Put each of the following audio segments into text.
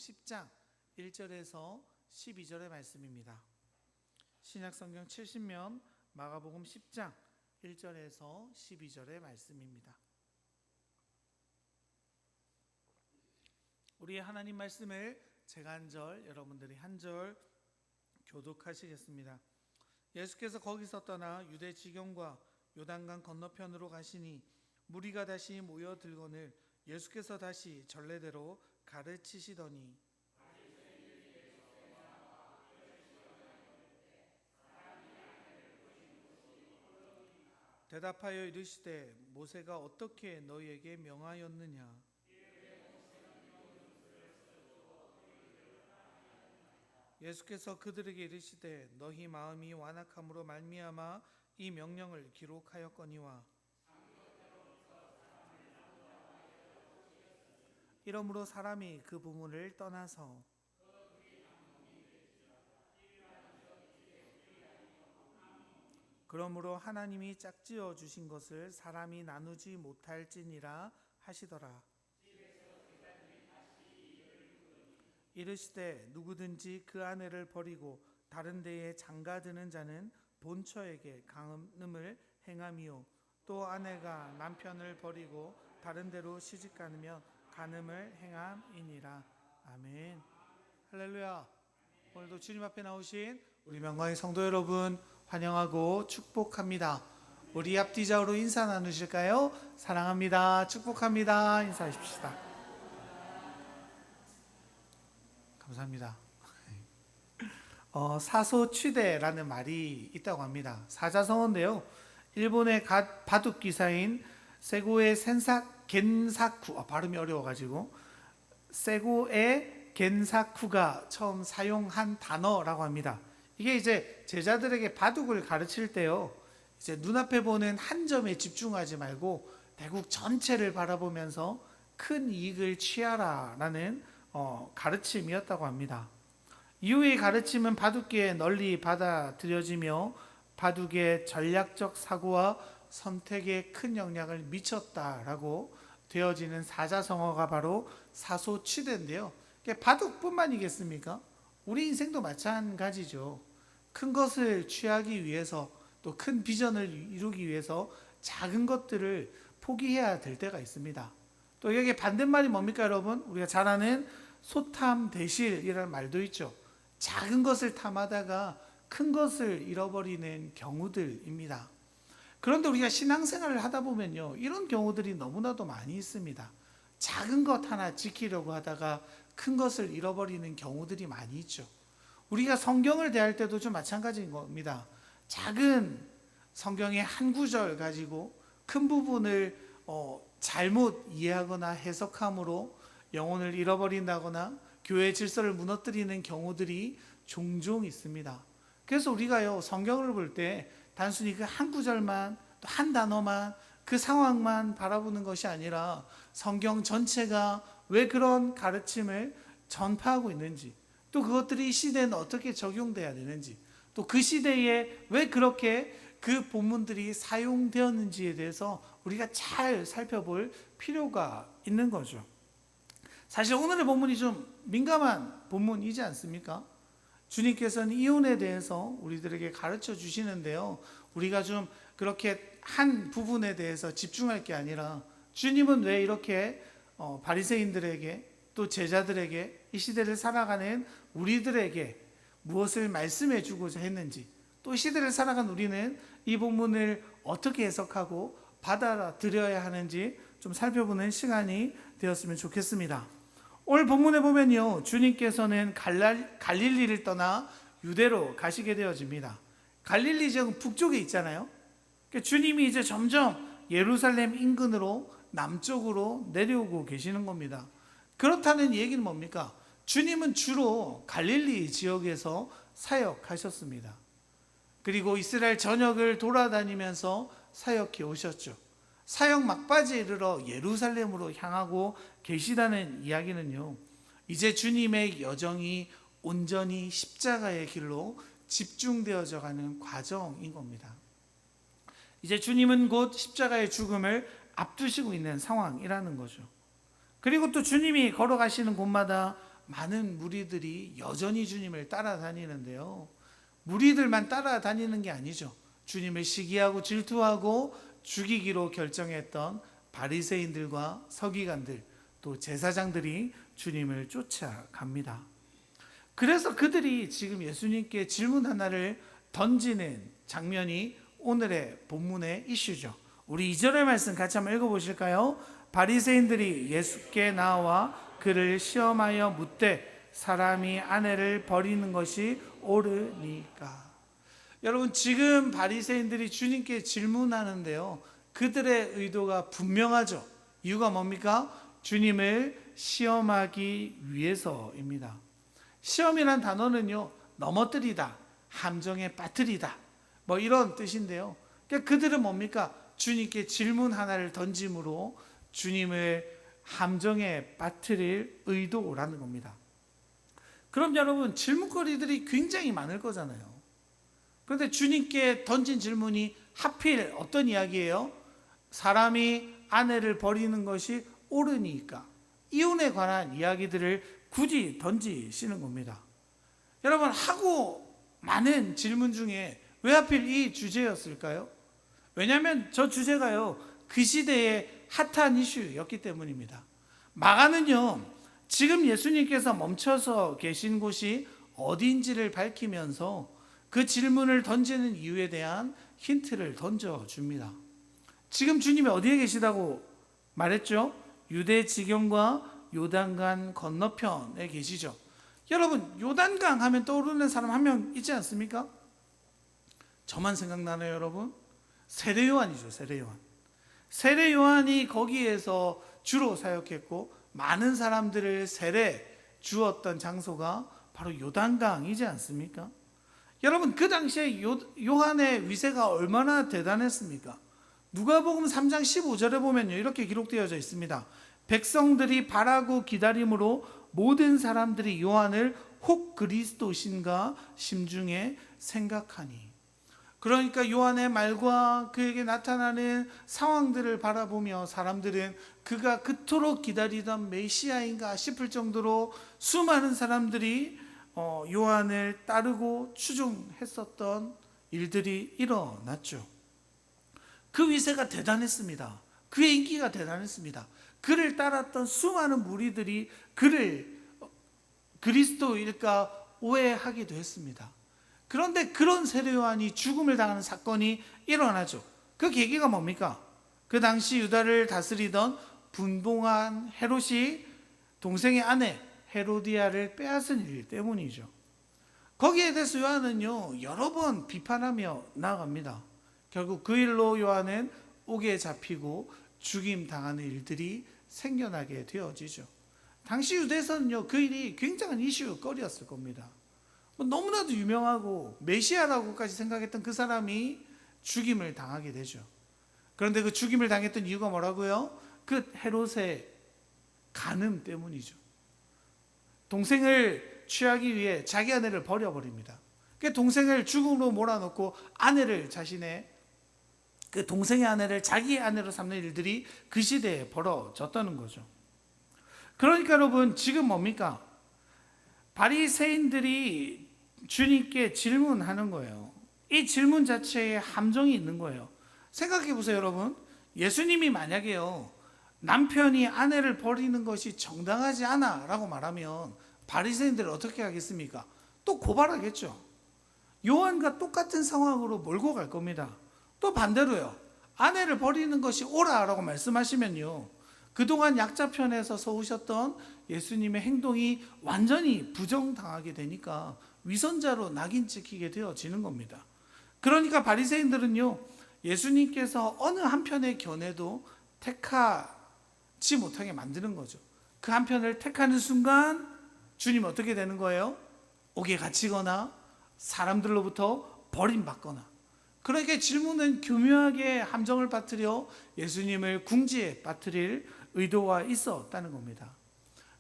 10장 1절에서 12절의 말씀입니다. 신약성경 70면 마가복음 10장 1절에서 12절의 말씀입니다. 우리의 하나님 말씀을 제가 한 절, 여러분들이 한 절 교독하시겠습니다. 예수께서 거기서 떠나 유대 지경과 요단강 건너편으로 가시니 무리가 다시 모여들거늘 예수께서 다시 전례대로 가르치시더니 대답하여 이르시되 모세가 어떻게 너희에게 명하였느냐? 예수께서 그들에게 이르시되 너희 마음이 완악함으로 말미암아 이 명령을 기록하였거니와 이러므로 사람이 그 부문을 떠나서 그러므로 하나님이 짝지어 주신 것을 사람이 나누지 못할지니라 하시더라. 이르시되 누구든지 그 아내를 버리고 다른 데에 장가드는 자는 본처에게 간음을 행함이요 또 아내가 남편을 버리고 다른 데로 시집가면 간음을 행함이니라. 아멘. 할렐루야. 오늘도 주님 앞에 나오신 우리 명광의 성도 여러분 환영하고 축복합니다. 우리 앞뒤좌우로 인사 나누실까요? 사랑합니다. 축복합니다. 인사하십시다. 감사합니다. 사소취대라는 말이 있다고 합니다. 사자성어인데요. 일본의 바둑 기사인 세고의 겐사쿠, 발음이 어려워가지고 세고의 겐사쿠가 처음 사용한 단어라고 합니다. 이게 이제 제자들에게 바둑을 가르칠 때요, 이제 눈앞에 보는 한 점에 집중하지 말고 대국 전체를 바라보면서 큰 이익을 취하라라는 가르침이었다고 합니다. 이후의 가르침은 바둑계에 널리 받아들여지며 바둑의 전략적 사고와 선택에 큰 영향을 미쳤다라고 되어지는 사자성어가 바로 사소취대인데요. 바둑뿐만이겠습니까? 우리 인생도 마찬가지죠. 큰 것을 취하기 위해서 또 큰 비전을 이루기 위해서 작은 것들을 포기해야 될 때가 있습니다. 또 여기에 반대말이 뭡니까 여러분? 우리가 잘 아는 소탐대실이라는 말도 있죠. 작은 것을 탐하다가 큰 것을 잃어버리는 경우들입니다. 그런데 우리가 신앙생활을 하다 보면요, 이런 경우들이 너무나도 많이 있습니다. 작은 것 하나 지키려고 하다가 큰 것을 잃어버리는 경우들이 많이 있죠. 우리가 성경을 대할 때도 좀 마찬가지인 겁니다. 작은 성경의 한 구절 가지고 큰 부분을 잘못 이해하거나 해석함으로 영혼을 잃어버린다거나 교회의 질서를 무너뜨리는 경우들이 종종 있습니다. 그래서 우리가요, 성경을 볼 때 단순히 그 한 구절만, 또 한 단어만, 그 상황만 바라보는 것이 아니라 성경 전체가 왜 그런 가르침을 전파하고 있는지, 또 그것들이 이 시대에는 어떻게 적용돼야 되는지, 또 그 시대에 왜 그렇게 그 본문들이 사용되었는지에 대해서 우리가 잘 살펴볼 필요가 있는 거죠. 사실 오늘의 본문이 좀 민감한 본문이지 않습니까? 주님께서는 이혼에 대해서 우리들에게 가르쳐 주시는데요, 우리가 좀 그렇게 한 부분에 대해서 집중할 게 아니라 주님은 왜 이렇게 바리새인들에게 또 제자들에게 이 시대를 살아가는 우리들에게 무엇을 말씀해 주고자 했는지, 또 시대를 살아간 우리는 이 본문을 어떻게 해석하고 받아들여야 하는지 좀 살펴보는 시간이 되었으면 좋겠습니다. 오늘 본문에 보면요, 주님께서는 갈릴리를 떠나 유대로 가시게 되어집니다. 갈릴리 지역 북쪽에 있잖아요. 주님이 이제 점점 예루살렘 인근으로 남쪽으로 내려오고 계시는 겁니다. 그렇다는 얘기는 뭡니까? 주님은 주로 갈릴리 지역에서 사역하셨습니다. 그리고 이스라엘 전역을 돌아다니면서 사역해 오셨죠. 사역 막바지에 이르러 예루살렘으로 향하고 계시다는 이야기는요, 이제 주님의 여정이 온전히 십자가의 길로 집중되어져 가는 과정인 겁니다. 이제 주님은 곧 십자가의 죽음을 앞두시고 있는 상황이라는 거죠. 그리고 또 주님이 걸어가시는 곳마다 많은 무리들이 여전히 주님을 따라다니는데요. 무리들만 따라다니는 게 아니죠. 주님을 시기하고 질투하고 죽이기로 결정했던 바리새인들과 서기관들, 또 제사장들이 주님을 쫓아갑니다. 그래서 그들이 지금 예수님께 질문 하나를 던지는 장면이 오늘의 본문의 이슈죠. 우리 2절의 말씀 같이 한번 읽어보실까요? 바리새인들이 예수께 나와 그를 시험하여 묻되 사람이 아내를 버리는 것이 옳으니까. 여러분, 지금 바리새인들이 주님께 질문하는데요, 그들의 의도가 분명하죠. 이유가 뭡니까? 주님을 시험하기 위해서입니다. 시험이란 단어는요, 넘어뜨리다, 함정에 빠뜨리다, 뭐 이런 뜻인데요. 그러니까 그들은 뭡니까? 주님께 질문 하나를 던짐으로 주님을 함정에 빠뜨릴 의도라는 겁니다. 그럼 여러분, 질문거리들이 굉장히 많을 거잖아요. 그런데 주님께 던진 질문이 하필 어떤 이야기예요? 사람이 아내를 버리는 것이 옳으니까. 이혼에 관한 이야기들을 굳이 던지시는 겁니다. 여러분, 하고 많은 질문 중에 왜 하필 이 주제였을까요? 왜냐하면 저 주제가요, 그 시대의 핫한 이슈였기 때문입니다. 마가는요, 지금 예수님께서 멈춰서 계신 곳이 어디인지를 밝히면서 그 질문을 던지는 이유에 대한 힌트를 던져줍니다. 지금 주님이 어디에 계시다고 말했죠? 유대 지경과 요단강 건너편에 계시죠. 여러분, 요단강 하면 떠오르는 사람 한 명 있지 않습니까? 저만 생각나나요, 여러분? 세례 요한이죠, 세례 요한. 세례 요한이 거기에서 주로 사역했고 많은 사람들을 세례 주었던 장소가 바로 요단강이지 않습니까? 여러분, 그 당시에 요한의 위세가 얼마나 대단했습니까? 누가복음 3장 15절에 보면요, 이렇게 기록되어져 있습니다. 백성들이 바라고 기다림으로 모든 사람들이 요한을 혹 그리스도신가 심중에 생각하니. 그러니까 요한의 말과 그에게 나타나는 상황들을 바라보며 사람들은 그가 그토록 기다리던 메시아인가 싶을 정도로 수많은 사람들이 요한을 따르고 추종했었던 일들이 일어났죠. 그 위세가 대단했습니다. 그의 인기가 대단했습니다. 그를 따랐던 수많은 무리들이 그를 그리스도일까 오해하기도 했습니다. 그런데 그런 세례 요한이 죽음을 당하는 사건이 일어나죠. 그 계기가 뭡니까? 그 당시 유다를 다스리던 분봉한 헤롯이 동생의 아내 헤로디아를 빼앗은 일 때문이죠. 거기에 대해서 요한은요, 여러 번 비판하며 나아갑니다. 결국 그 일로 요한은 옥에 잡히고 죽임 당하는 일들이 생겨나게 되어지죠. 당시 유대에서는요, 그 일이 굉장한 이슈거리였을 겁니다. 너무나도 유명하고 메시아라고까지 생각했던 그 사람이 죽임을 당하게 되죠. 그런데 그 죽임을 당했던 이유가 뭐라고요? 그 헤롯의 간음 때문이죠. 동생을 취하기 위해 자기 아내를 버려버립니다. 그 동생을 죽음으로 몰아넣고 아내를 자신의 그 동생의 아내를 자기 아내로 삼는 일들이 그 시대에 벌어졌다는 거죠. 그러니까 여러분, 지금 뭡니까? 바리새인들이 주님께 질문하는 거예요. 이 질문 자체에 함정이 있는 거예요. 생각해 보세요, 여러분. 예수님이 만약에요, 남편이 아내를 버리는 것이 정당하지 않아 라고 말하면 바리새인들은 어떻게 하겠습니까? 또 고발하겠죠. 요한과 똑같은 상황으로 몰고 갈 겁니다. 또 반대로요, 아내를 버리는 것이 옳아 라고 말씀하시면요, 그동안 약자편에서 서우셨던 예수님의 행동이 완전히 부정당하게 되니까 위선자로 낙인 찍히게 되어지는 겁니다. 그러니까 바리새인들은요, 예수님께서 어느 한편의 견해도 택하지 못하게 만드는 거죠. 그 한편을 택하는 순간 주님 어떻게 되는 거예요? 옥에 갇히거나 사람들로부터 버림받거나. 그러니까 질문은 교묘하게 함정을 빠뜨려 예수님을 궁지에 빠뜨릴 의도가 있었다는 겁니다.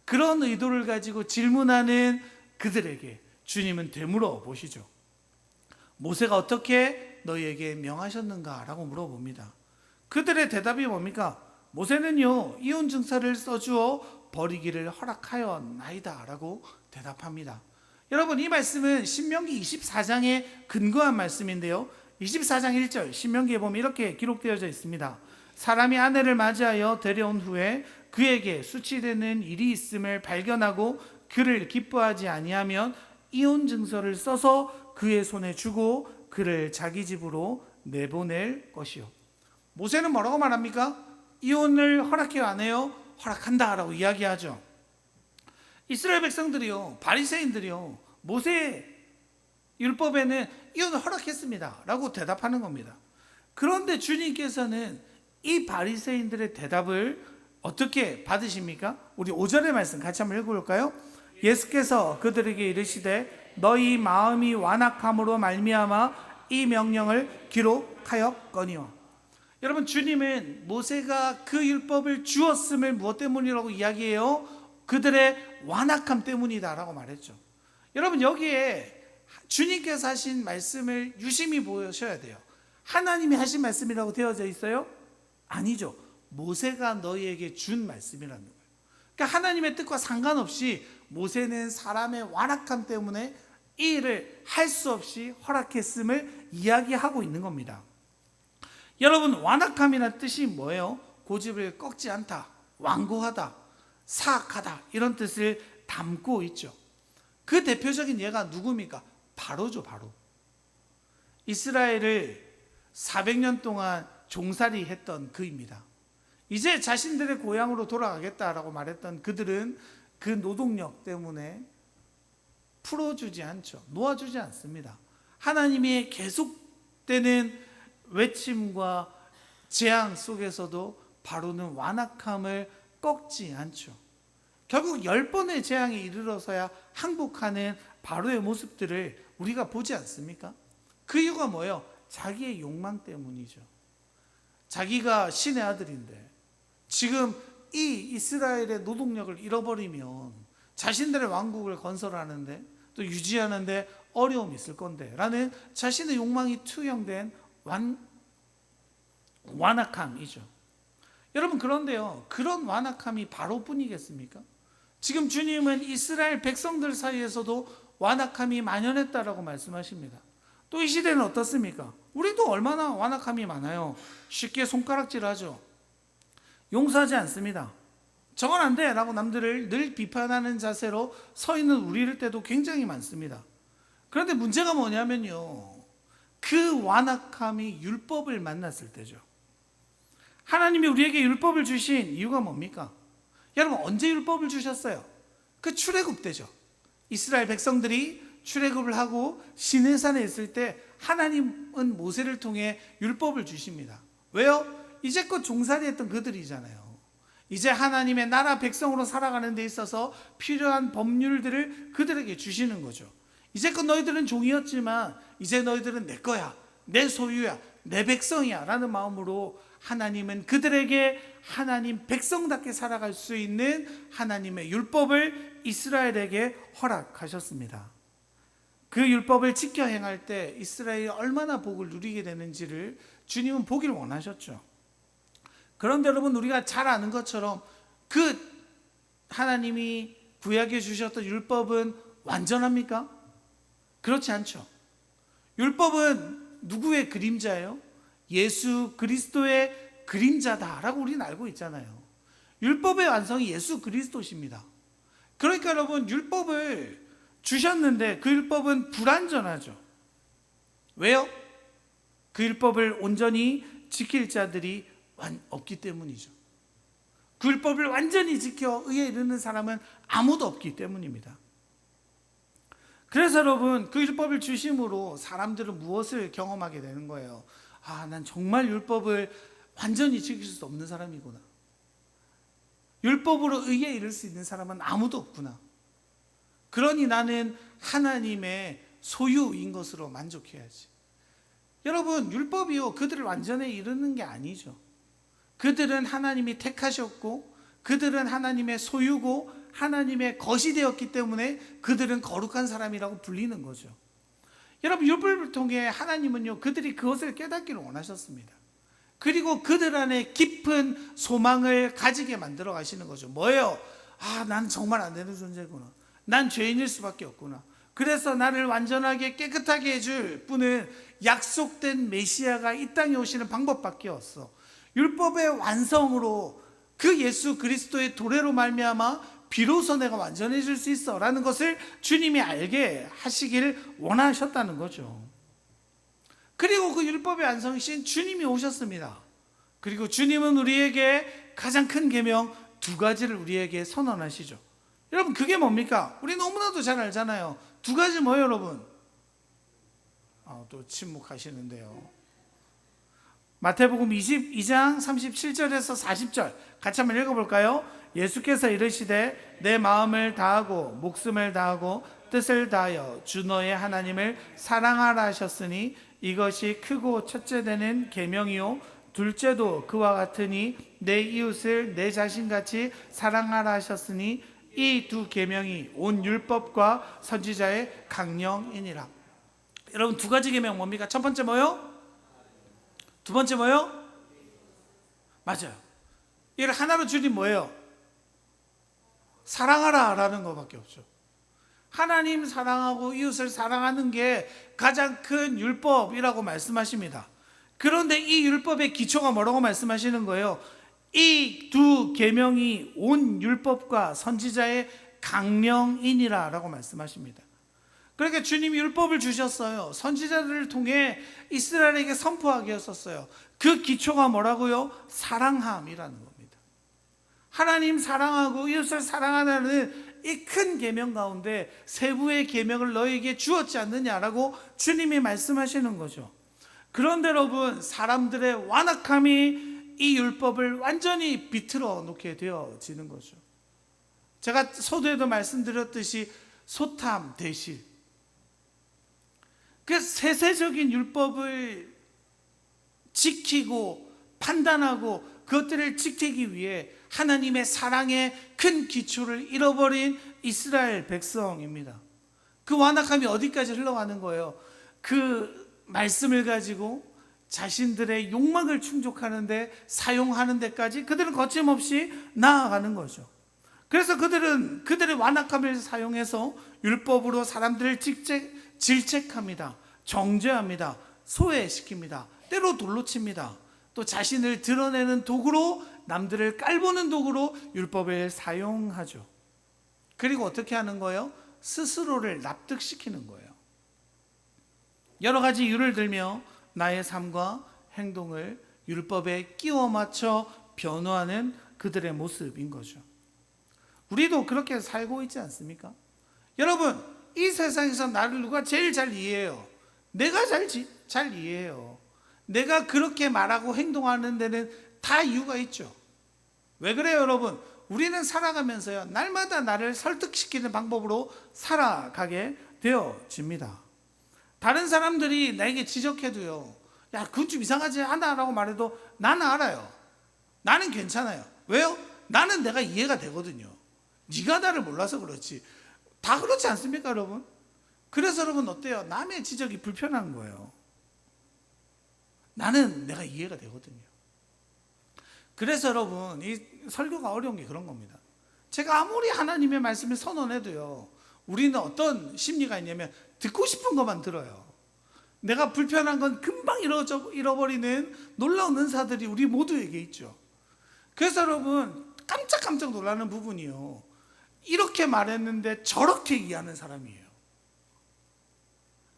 그런 의도를 가지고 질문하는 그들에게 주님은 되물어 보시죠. 모세가 어떻게 너희에게 명하셨는가? 라고 물어봅니다. 그들의 대답이 뭡니까? 모세는요, 이혼 증서를 써주어 버리기를 허락하였나이다 라고 대답합니다. 여러분, 이 말씀은 신명기 24장에 근거한 말씀인데요, 24장 1절 신명기에 보면 이렇게 기록되어져 있습니다. 사람이 아내를 맞이하여 데려온 후에 그에게 수치되는 일이 있음을 발견하고 그를 기뻐하지 아니하면 이혼 증서를 써서 그의 손에 주고 그를 자기 집으로 내보낼 것이요. 모세는 뭐라고 말합니까? 이혼을 허락해요, 안 해요? 허락한다 라고 이야기하죠. 이스라엘 백성들이요, 바리새인들이요, 모세 율법에는 이혼을 허락했습니다 라고 대답하는 겁니다. 그런데 주님께서는 이 바리새인들의 대답을 어떻게 받으십니까? 우리 5절의 말씀 같이 한번 읽어볼까요? 예수께서 그들에게 이르시되 너희 마음이 완악함으로 말미암아 이 명령을 기록하였거니와. 여러분, 주님은 모세가 그 율법을 주었음을 무엇 때문이라고 이야기해요? 그들의 완악함 때문이다 라고 말했죠. 여러분, 여기에 주님께서 하신 말씀을 유심히 보셔야 돼요. 하나님이 하신 말씀이라고 되어져 있어요? 아니죠. 모세가 너희에게 준 말씀이라는 거예요. 그러니까 하나님의 뜻과 상관없이 모세는 사람의 완악함 때문에 이 일을 할 수 없이 허락했음을 이야기하고 있는 겁니다. 여러분, 완악함이라는 뜻이 뭐예요? 고집을 꺾지 않다, 완고하다, 사악하다, 이런 뜻을 담고 있죠. 그 대표적인 예가 누굽니까? 바로죠. 바로 이스라엘을 400년 동안 종살이 했던 그입니다. 이제 자신들의 고향으로 돌아가겠다라고 말했던 그들은 그 노동력 때문에 풀어주지 않죠. 놓아주지 않습니다. 하나님의 계속되는 외침과 재앙 속에서도 바로는 완악함을 꺾지 않죠. 결국 10번의 재앙에 이르러서야 항복하는 바로의 모습들을 우리가 보지 않습니까? 그 이유가 뭐예요? 자기의 욕망 때문이죠. 자기가 신의 아들인데 지금 이 이스라엘의 노동력을 잃어버리면 자신들의 왕국을 건설하는데 또 유지하는데 어려움이 있을 건데 라는 자신의 욕망이 투영된 완악함이죠. 여러분, 그런데요, 그런 완악함이 바로뿐이겠습니까? 지금 주님은 이스라엘 백성들 사이에서도 완악함이 만연했다라고 말씀하십니다. 또 이 시대는 어떻습니까? 우리도 얼마나 완악함이 많아요. 쉽게 손가락질하죠. 용서하지 않습니다. 저건 안 돼 라고 남들을 늘 비판하는 자세로 서 있는 우리를 때도 굉장히 많습니다. 그런데 문제가 뭐냐면요, 그 완악함이 율법을 만났을 때죠. 하나님이 우리에게 율법을 주신 이유가 뭡니까? 여러분, 언제 율법을 주셨어요? 그 출애굽 때죠. 이스라엘 백성들이 출애굽을 하고 시내산에 있을 때 하나님은 모세를 통해 율법을 주십니다. 왜요? 이제껏 종살이했던 그들이잖아요. 이제 하나님의 나라 백성으로 살아가는 데 있어서 필요한 법률들을 그들에게 주시는 거죠. 이제껏 너희들은 종이었지만 이제 너희들은 내 거야, 내 소유야, 내 백성이야 라는 마음으로 하나님은 그들에게 하나님 백성답게 살아갈 수 있는 하나님의 율법을 이스라엘에게 허락하셨습니다. 그 율법을 지켜 행할 때 이스라엘이 얼마나 복을 누리게 되는지를 주님은 보기를 원하셨죠. 그런데 여러분, 우리가 잘 아는 것처럼 그 하나님이 구약에 주셨던 율법은 완전합니까? 그렇지 않죠. 율법은 누구의 그림자예요? 예수 그리스도의 그림자다라고 우리는 알고 있잖아요. 율법의 완성이 예수 그리스도십니다. 그러니까 여러분, 율법을 주셨는데 그 율법은 불완전하죠. 왜요? 그 율법을 온전히 지킬 자들이 없기 때문이죠. 그 율법을 완전히 지켜 의에 이르는 사람은 아무도 없기 때문입니다. 그래서 여러분, 그 율법을 주심으로 사람들은 무엇을 경험하게 되는 거예요? 아, 난 정말 율법을 완전히 지킬 수 없는 사람이구나. 율법으로 의에 이를 수 있는 사람은 아무도 없구나. 그러니 나는 하나님의 소유인 것으로 만족해야지. 여러분, 율법이요, 그들을 완전히 이루는 게 아니죠. 그들은 하나님이 택하셨고 그들은 하나님의 소유고 하나님의 것이 되었기 때문에 그들은 거룩한 사람이라고 불리는 거죠. 여러분, 율법을 통해 하나님은요, 그들이 그것을 깨닫기를 원하셨습니다. 그리고 그들 안에 깊은 소망을 가지게 만들어 가시는 거죠. 뭐예요? 난 정말 안 되는 존재구나. 난 죄인일 수밖에 없구나. 그래서 나를 완전하게 깨끗하게 해줄 분은 약속된 메시아가 이 땅에 오시는 방법밖에 없어. 율법의 완성으로 그 예수 그리스도의 도래로 말미암아 비로소 내가 완전해질 수 있어 라는 것을 주님이 알게 하시길 원하셨다는 거죠. 그리고 그 율법의 완성이신 주님이 오셨습니다. 그리고 주님은 우리에게 가장 큰 계명 두 가지를 우리에게 선언하시죠. 여러분, 그게 뭡니까? 우리 너무나도 잘 알잖아요. 두 가지 뭐예요, 여러분? 또 침묵하시는데요. 마태복음 22장 37절에서 40절 같이 한번 읽어볼까요? 예수께서 이르시되 내 마음을 다하고 목숨을 다하고 뜻을 다하여 주 너의 하나님을 사랑하라 하셨으니 이것이 크고 첫째 되는 계명이요 둘째도 그와 같으니 내 이웃을 내 자신같이 사랑하라 하셨으니 이 두 계명이 온 율법과 선지자의 강령이니라. 여러분, 두 가지 계명 뭡니까? 첫 번째 뭐요? 두 번째 뭐요? 맞아요. 이를 하나로 줄인 뭐예요? 사랑하라 라는 것밖에 없죠. 하나님 사랑하고 이웃을 사랑하는 게 가장 큰 율법이라고 말씀하십니다. 그런데 이 율법의 기초가 뭐라고 말씀하시는 거예요? 이 두 계명이 온 율법과 선지자의 강령이니라 라고 말씀하십니다. 그러니까 주님이 율법을 주셨어요. 선지자들을 통해 이스라엘에게 선포하게 했었어요. 그 기초가 뭐라고요? 사랑함이라는 겁니다. 하나님 사랑하고 이웃을 사랑하는 이 큰 계명 가운데 세부의 계명을 너에게 주었지 않느냐라고 주님이 말씀하시는 거죠. 그런데 여러분, 사람들의 완악함이 이 율법을 완전히 비틀어 놓게 되어지는 거죠. 제가 서두에도 말씀드렸듯이 소탐, 대실, 그 세세적인 율법을 지키고 판단하고 그것들을 지키기 위해 하나님의 사랑의 큰 기초를 잃어버린 이스라엘 백성입니다. 그 완악함이 어디까지 흘러가는 거예요? 그 말씀을 가지고 자신들의 욕망을 충족하는데 사용하는 데까지 그들은 거침없이 나아가는 거죠. 그래서 그들은 그들의 완악함을 사용해서 율법으로 사람들을 질책합니다. 정죄합니다. 소외시킵니다. 때로 돌로 칩니다. 또 자신을 드러내는 도구로, 남들을 깔보는 도구로 율법을 사용하죠. 그리고 어떻게 하는 거예요? 스스로를 납득시키는 거예요. 여러 가지 이유를 들며 나의 삶과 행동을 율법에 끼워 맞춰 변호하는 그들의 모습인 거죠. 우리도 그렇게 살고 있지 않습니까? 여러분, 이 세상에서 나를 누가 제일 잘 이해해요? 내가 잘 이해해요. 내가 그렇게 말하고 행동하는 데는 다 이유가 있죠. 왜 그래요, 여러분? 우리는 살아가면서요, 날마다 나를 설득시키는 방법으로 살아가게 되어집니다. 다른 사람들이 나에게 지적해도요, 야, 그건 좀 이상하지 않아? 라고 말해도 나는 알아요. 나는 괜찮아요. 왜요? 나는 내가 이해가 되거든요. 네가 나를 몰라서 그렇지. 다 그렇지 않습니까, 여러분? 그래서 여러분 어때요? 남의 지적이 불편한 거예요. 나는 내가 이해가 되거든요. 그래서 여러분, 이 설교가 어려운 게 그런 겁니다. 제가 아무리 하나님의 말씀을 선언해도요, 우리는 어떤 심리가 있냐면 듣고 싶은 것만 들어요. 내가 불편한 건 금방 잃어버리는 놀라운 은사들이 우리 모두에게 있죠. 그래서 여러분, 깜짝 놀라는 부분이요, 이렇게 말했는데 저렇게 이해하는 사람이에요.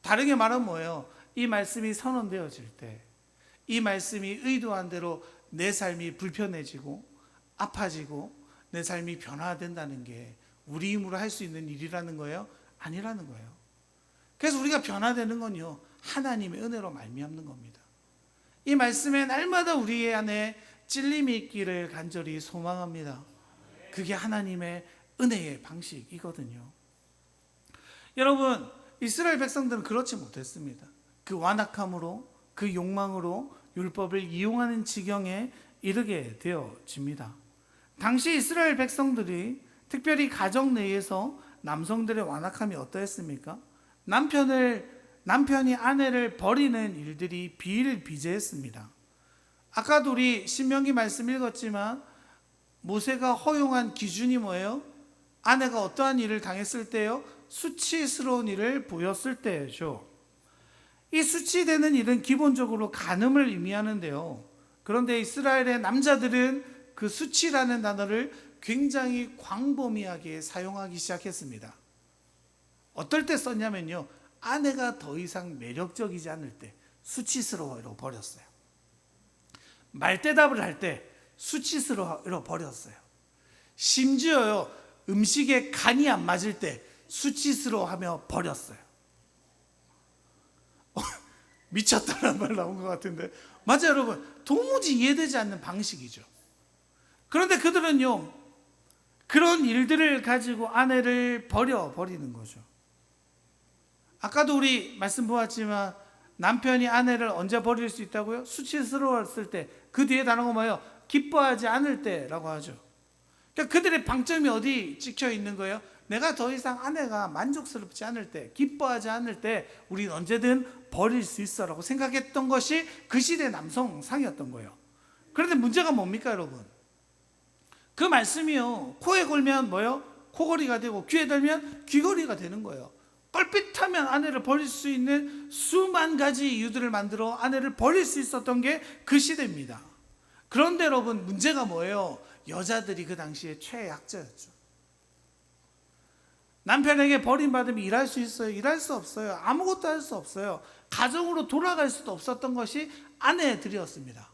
다르게 말하면 뭐예요? 이 말씀이 선언되어질 때, 이 말씀이 의도한 대로 내 삶이 불편해지고 아파지고 내 삶이 변화된다는 게 우리 힘으로 할 수 있는 일이라는 거예요? 아니라는 거예요. 그래서 우리가 변화되는 건요, 하나님의 은혜로 말미암는 겁니다. 이 말씀에 날마다 우리 안에 찔림이 있기를 간절히 소망합니다. 그게 하나님의 은혜의 방식이거든요. 여러분, 이스라엘 백성들은 그렇지 못했습니다. 그 완악함으로, 그 욕망으로 율법을 이용하는 지경에 이르게 되어집니다. 당시 이스라엘 백성들이 특별히 가정 내에서 남성들의 완악함이 어떠했습니까? 남편이 아내를 버리는 일들이 비일비재했습니다. 아까도 우리 신명기 말씀 읽었지만 모세가 허용한 기준이 뭐예요? 아내가 어떠한 일을 당했을 때요? 수치스러운 일을 보였을 때죠. 이 수치되는 일은 기본적으로 간음을 의미하는데요. 그런데 이스라엘의 남자들은 그 수치라는 단어를 굉장히 광범위하게 사용하기 시작했습니다. 어떨 때 썼냐면요, 아내가 더 이상 매력적이지 않을 때 수치스러워로 버렸어요. 말대답을 할 때 수치스러워로 버렸어요. 심지어요, 음식에 간이 안 맞을 때 수치스러워하며 버렸어요. 미쳤다는 말 나온 것 같은데, 맞아요 여러분, 도무지 이해되지 않는 방식이죠. 그런데 그들은요, 그런 일들을 가지고 아내를 버리는 거죠. 아까도 우리 말씀 보았지만 남편이 아내를 언제 버릴 수 있다고요? 수치스러웠을 때. 그 뒤에 단어가 뭐예요? 기뻐하지 않을 때라고 하죠. 그러니까 그들의 방점이 어디 찍혀 있는 거예요? 내가 더 이상 아내가 만족스럽지 않을 때, 기뻐하지 않을 때 우린 언제든 버릴 수 있어라고 생각했던 것이 그 시대 남성상이었던 거예요. 그런데 문제가 뭡니까 여러분? 그 말씀이요, 코에 걸면 뭐요? 코걸이가 되고 귀에 들면 귀걸이가 되는 거예요. 뻘빛하면 아내를 버릴 수 있는 수만 가지 이유들을 만들어 아내를 버릴 수 있었던 게 그 시대입니다. 그런데 여러분, 문제가 뭐예요? 여자들이 그 당시에 최약자였죠. 남편에게 버림받으면 일할 수 있어요? 일할 수 없어요. 아무것도 할 수 없어요. 가정으로 돌아갈 수도 없었던 것이 아내들이었습니다.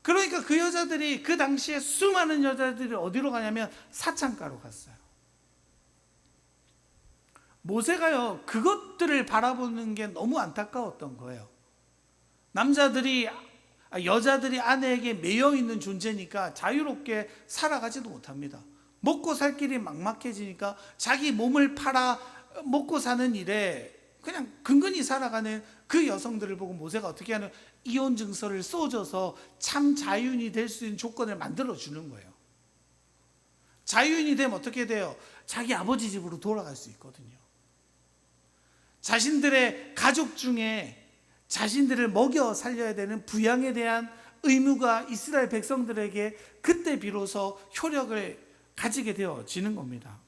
그러니까 그 여자들이, 그 당시에 수많은 여자들이 어디로 가냐면 사창가로 갔어요. 모세가요, 그것들을 바라보는 게 너무 안타까웠던 거예요. 여자들이 아내에게 매여 있는 존재니까 자유롭게 살아가지도 못합니다. 먹고 살 길이 막막해지니까 자기 몸을 팔아 먹고 사는 일에 그냥 근근히 살아가는 그 여성들을 보고 모세가 어떻게 하는, 이혼 증서를 써줘서 참 자유인이 될 수 있는 조건을 만들어 주는 거예요. 자유인이 되면 어떻게 돼요? 자기 아버지 집으로 돌아갈 수 있거든요. 자신들의 가족 중에 자신들을 먹여 살려야 되는 부양에 대한 의무가 이스라엘 백성들에게 그때 비로소 효력을 가지게 되어지는 겁니다.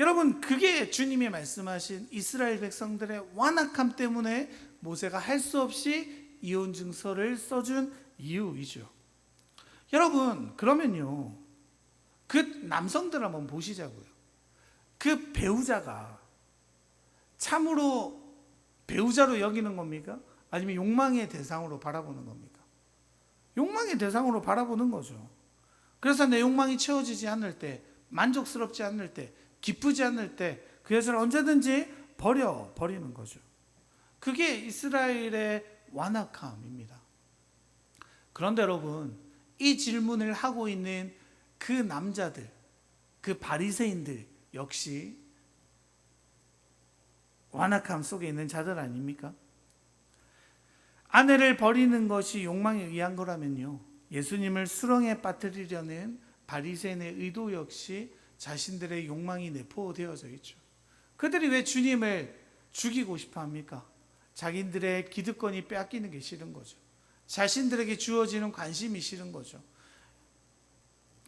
여러분, 그게 주님이 말씀하신 이스라엘 백성들의 완악함 때문에 모세가 할 수 없이 이혼 증서를 써준 이유이죠. 여러분, 그러면요, 그 남성들 한번 보시자고요. 그 배우자가 참으로 배우자로 여기는 겁니까? 아니면 욕망의 대상으로 바라보는 겁니까? 욕망의 대상으로 바라보는 거죠. 그래서 내 욕망이 채워지지 않을 때, 만족스럽지 않을 때, 기쁘지 않을 때 그 여자를 언제든지 버리는 거죠. 그게 이스라엘의 완악함입니다. 그런데 여러분, 이 질문을 하고 있는 그 남자들, 그 바리새인들 역시 완악함 속에 있는 자들 아닙니까? 아내를 버리는 것이 욕망에 의한 거라면요, 예수님을 수렁에 빠뜨리려는 바리새인의 의도 역시 자신들의 욕망이 내포되어져 있죠. 그들이 왜 주님을 죽이고 싶어 합니까? 자기들의 기득권이 빼앗기는 게 싫은 거죠. 자신들에게 주어지는 관심이 싫은 거죠.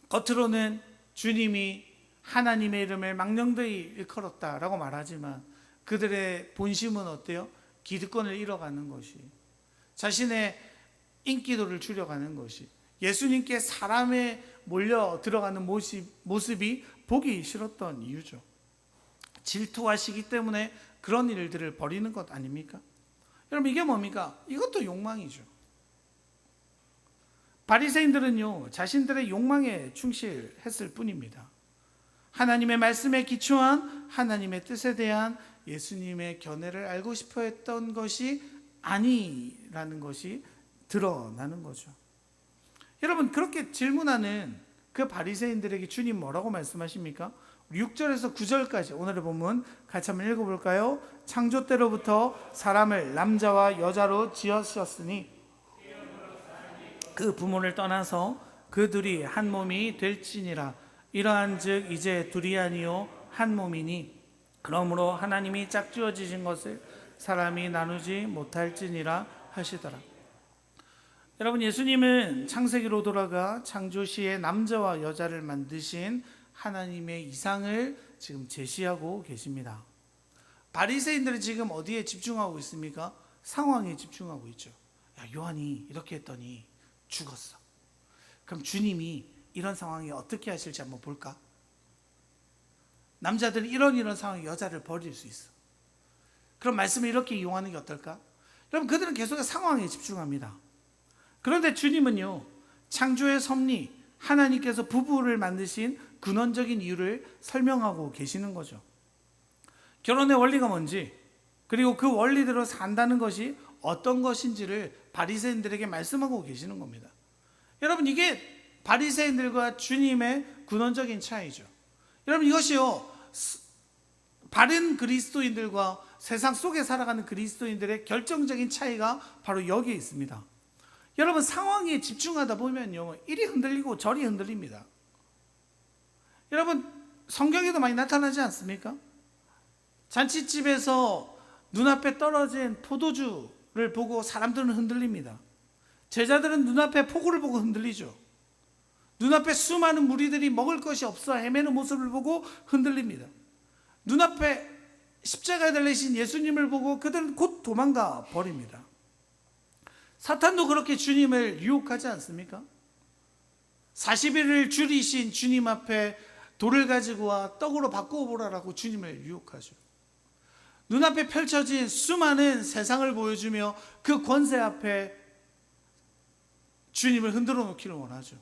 겉으로는 주님이 하나님의 이름을 망령되이 일컬었다라고 말하지만 그들의 본심은 어때요? 기득권을 잃어가는 것이, 자신의 인기도를 줄여가는 것이, 예수님께 사람에 몰려 들어가는 모습이 보기 싫었던 이유죠. 질투와 시기 때문에 그런 일들을 벌이는 것 아닙니까? 여러분, 이게 뭡니까? 이것도 욕망이죠. 바리새인들은요, 자신들의 욕망에 충실했을 뿐입니다. 하나님의 말씀에 기초한 하나님의 뜻에 대한 예수님의 견해를 알고 싶어 했던 것이 아니라는 것이 드러나는 거죠. 여러분, 그렇게 질문하는 그 바리새인들에게 주님 뭐라고 말씀하십니까? 6절에서 9절까지 오늘의 본문 같이 한번 읽어볼까요? 창조 때로부터 사람을 남자와 여자로 지으셨으니 그 부모를 떠나서 그 둘이 한 몸이 될지니라. 이러한즉 이제 둘이 아니요 한 몸이니 그러므로 하나님이 짝지어지신 것을 사람이 나누지 못할지니라 하시더라. 여러분, 예수님은 창세기로 돌아가 창조 시에 남자와 여자를 만드신 하나님의 이상을 지금 제시하고 계십니다. 바리새인들은 지금 어디에 집중하고 있습니까? 상황에 집중하고 있죠. 야, 요한이 이렇게 했더니 죽었어. 그럼 주님이 이런 상황에 어떻게 하실지 한번 볼까? 남자들은 이런 상황에 여자를 버릴 수 있어. 그럼 말씀을 이렇게 이용하는 게 어떨까? 여러분, 그들은 계속 상황에 집중합니다. 그런데 주님은요, 창조의 섭리, 하나님께서 부부를 만드신 근원적인 이유를 설명하고 계시는 거죠. 결혼의 원리가 뭔지, 그리고 그 원리대로 산다는 것이 어떤 것인지를 바리새인들에게 말씀하고 계시는 겁니다. 여러분, 이게 바리새인들과 주님의 근원적인 차이죠. 여러분, 이것이요, 바른 그리스도인들과 세상 속에 살아가는 그리스도인들의 결정적인 차이가 바로 여기에 있습니다. 여러분, 상황에 집중하다 보면요, 이리 흔들리고 저리 흔들립니다. 여러분, 성경에도 많이 나타나지 않습니까? 잔치집에서 눈앞에 떨어진 포도주를 보고 사람들은 흔들립니다. 제자들은 눈앞에 폭우를 보고 흔들리죠. 눈앞에 수많은 무리들이 먹을 것이 없어 헤매는 모습을 보고 흔들립니다. 눈앞에 십자가에 달리신 예수님을 보고 그들은 곧 도망가 버립니다. 사탄도 그렇게 주님을 유혹하지 않습니까? 40일을 줄이신 주님 앞에 돌을 가지고 와 떡으로 바꾸어 보라라고 주님을 유혹하죠. 눈앞에 펼쳐진 수많은 세상을 보여주며 그 권세 앞에 주님을 흔들어 놓기를 원하죠.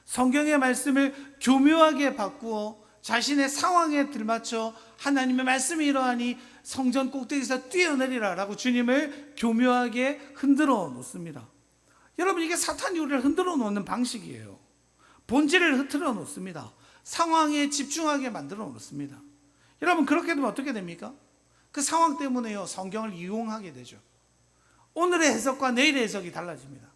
성경의 말씀을 교묘하게 바꾸어 자신의 상황에 들맞춰 하나님의 말씀이 이러하니 성전 꼭대기에서 뛰어내리라 라고 주님을 교묘하게 흔들어 놓습니다. 여러분, 이게 사탄이 우리를 흔들어 놓는 방식이에요. 본질을 흐트러 놓습니다. 상황에 집중하게 만들어 놓습니다. 여러분, 그렇게 되면 어떻게 됩니까? 그 상황 때문에요, 성경을 이용하게 되죠. 오늘의 해석과 내일의 해석이 달라집니다.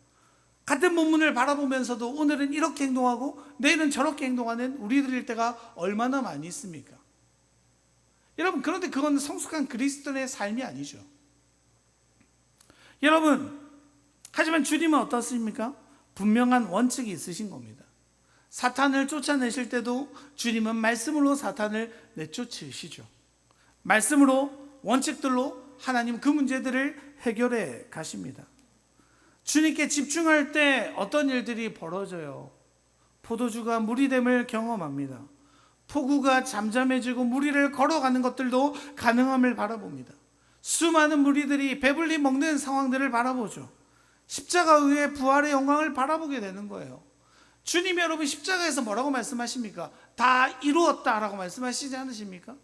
같은 본문을 바라보면서도 오늘은 이렇게 행동하고 내일은 저렇게 행동하는 우리들일 때가 얼마나 많이 있습니까? 여러분, 그런데 그건 성숙한 그리스도인의 삶이 아니죠. 여러분, 하지만 주님은 어떻습니까? 분명한 원칙이 있으신 겁니다. 사탄을 쫓아내실 때도 주님은 말씀으로 사탄을 내쫓으시죠. 말씀으로, 원칙들로 하나님 그 문제들을 해결해 가십니다. 주님께 집중할 때 어떤 일들이 벌어져요? 포도주가 물이 됨을 경험합니다. 폭우가 잠잠해지고 무리를 걸어가는 것들도 가능함을 바라봅니다. 수많은 무리들이 배불리 먹는 상황들을 바라보죠. 십자가 위에 부활의 영광을 바라보게 되는 거예요. 주님이 여러분 십자가에서 뭐라고 말씀하십니까? 다 이루었다라고 말씀하시지 않으십니까?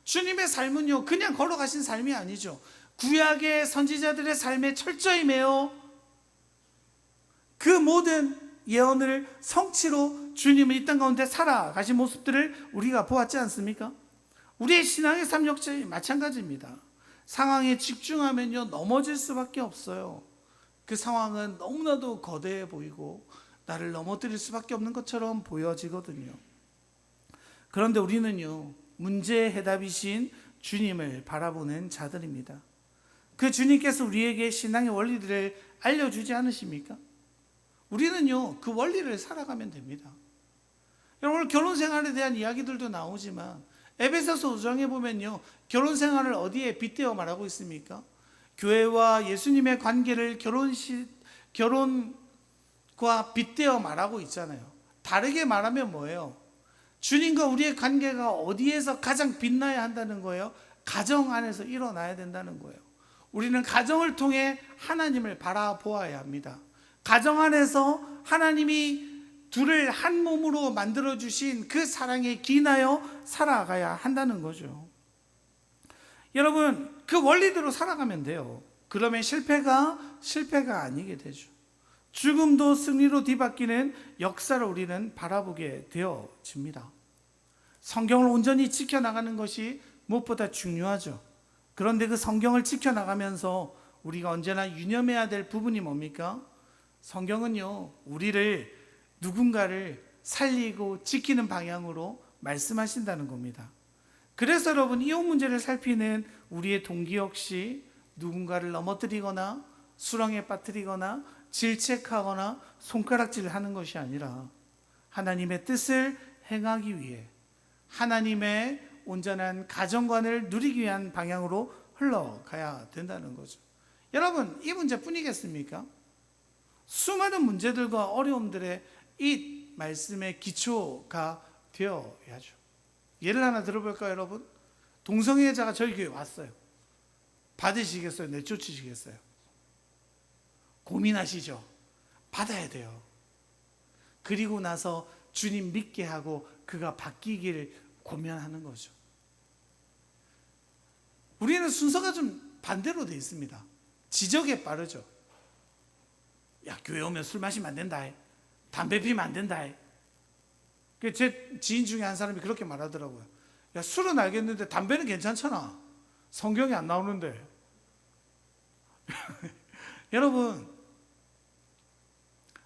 주님의 삶은요, 그냥 걸어가신 삶이 아니죠. 구약의 선지자들의 삶에 철저히 매여 그 모든 예언을 성취로 주님은 이 땅 가운데 살아가신 모습들을 우리가 보았지 않습니까? 우리의 신앙의 삶 역시 마찬가지입니다. 상황에 집중하면요, 넘어질 수밖에 없어요. 그 상황은 너무나도 거대해 보이고 나를 넘어뜨릴 수밖에 없는 것처럼 보여지거든요. 그런데 우리는요, 문제의 해답이신 주님을 바라보는 자들입니다. 그 주님께서 우리에게 신앙의 원리들을 알려주지 않으십니까? 우리는요, 그 원리를 살아가면 됩니다. 여러분, 결혼 생활에 대한 이야기들도 나오지만 에베소서 5장에 보면요, 결혼 생활을 어디에 빗대어 말하고 있습니까? 교회와 예수님의 관계를 결혼과 빗대어 말하고 있잖아요. 다르게 말하면 뭐예요? 주님과 우리의 관계가 어디에서 가장 빛나야 한다는 거예요? 가정 안에서 일어나야 된다는 거예요. 우리는 가정을 통해 하나님을 바라보아야 합니다. 가정 안에서 하나님이 둘을 한 몸으로 만들어주신 그 사랑에 기인하여 살아가야 한다는 거죠. 여러분, 그 원리대로 살아가면 돼요. 그러면 실패가 아니게 되죠. 죽음도 승리로 뒤바뀌는 역사를 우리는 바라보게 되어집니다. 성경을 온전히 지켜나가는 것이 무엇보다 중요하죠. 그런데 그 성경을 지켜나가면서 우리가 언제나 유념해야 될 부분이 뭡니까? 성경은요, 우리를 누군가를 살리고 지키는 방향으로 말씀하신다는 겁니다. 그래서 여러분, 이혼 문제를 살피는 우리의 동기 역시 누군가를 넘어뜨리거나 수렁에 빠뜨리거나 질책하거나 손가락질을 하는 것이 아니라 하나님의 뜻을 행하기 위해 하나님의 온전한 가정관을 누리기 위한 방향으로 흘러가야 된다는 거죠. 여러분, 이 문제뿐이겠습니까? 수많은 문제들과 어려움들의 이 말씀의 기초가 되어야죠. 예를 하나 들어볼까요, 여러분? 동성애자가 저희 교회에 왔어요. 받으시겠어요? 내쫓으시겠어요? 고민하시죠? 받아야 돼요. 그리고 나서 주님 믿게 하고 그가 바뀌기를 고면하는 거죠. 우리는 순서가 좀 반대로 되어 있습니다. 지적에 빠르죠. 야, 교회 오면 술 마시면 안 된다. 담배 피면 안 된다. 제 지인 중에 한 사람이 그렇게 말하더라고요. 야, 술은 알겠는데 담배는 괜찮잖아. 성경에 안 나오는데. 여러분,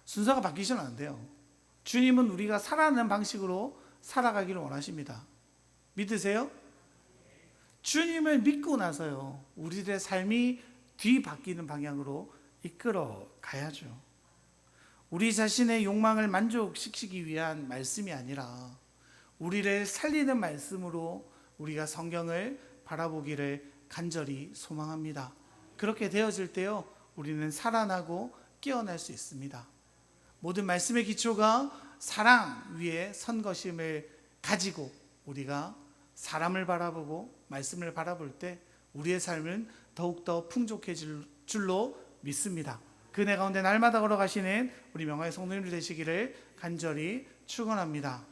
순서가 바뀌시면 안 돼요. 주님은 우리가 살아가는 방식으로 살아가기를 원하십니다. 믿으세요? 주님을 믿고 나서요, 우리들의 삶이 뒤바뀌는 방향으로 이끌어 가야죠. 우리 자신의 욕망을 만족시키기 위한 말씀이 아니라 우리를 살리는 말씀으로 우리가 성경을 바라보기를 간절히 소망합니다. 그렇게 되어질 때요, 우리는 살아나고 깨어날 수 있습니다. 모든 말씀의 기초가 사랑 위에 선 것임을 가지고 우리가 사람을 바라보고 말씀을 바라볼 때 우리의 삶은 더욱더 풍족해질 줄로 믿습니다. 그네 가운데 날마다 걸어가시는 우리 명화의 성도님들 되시기를 간절히 축원합니다.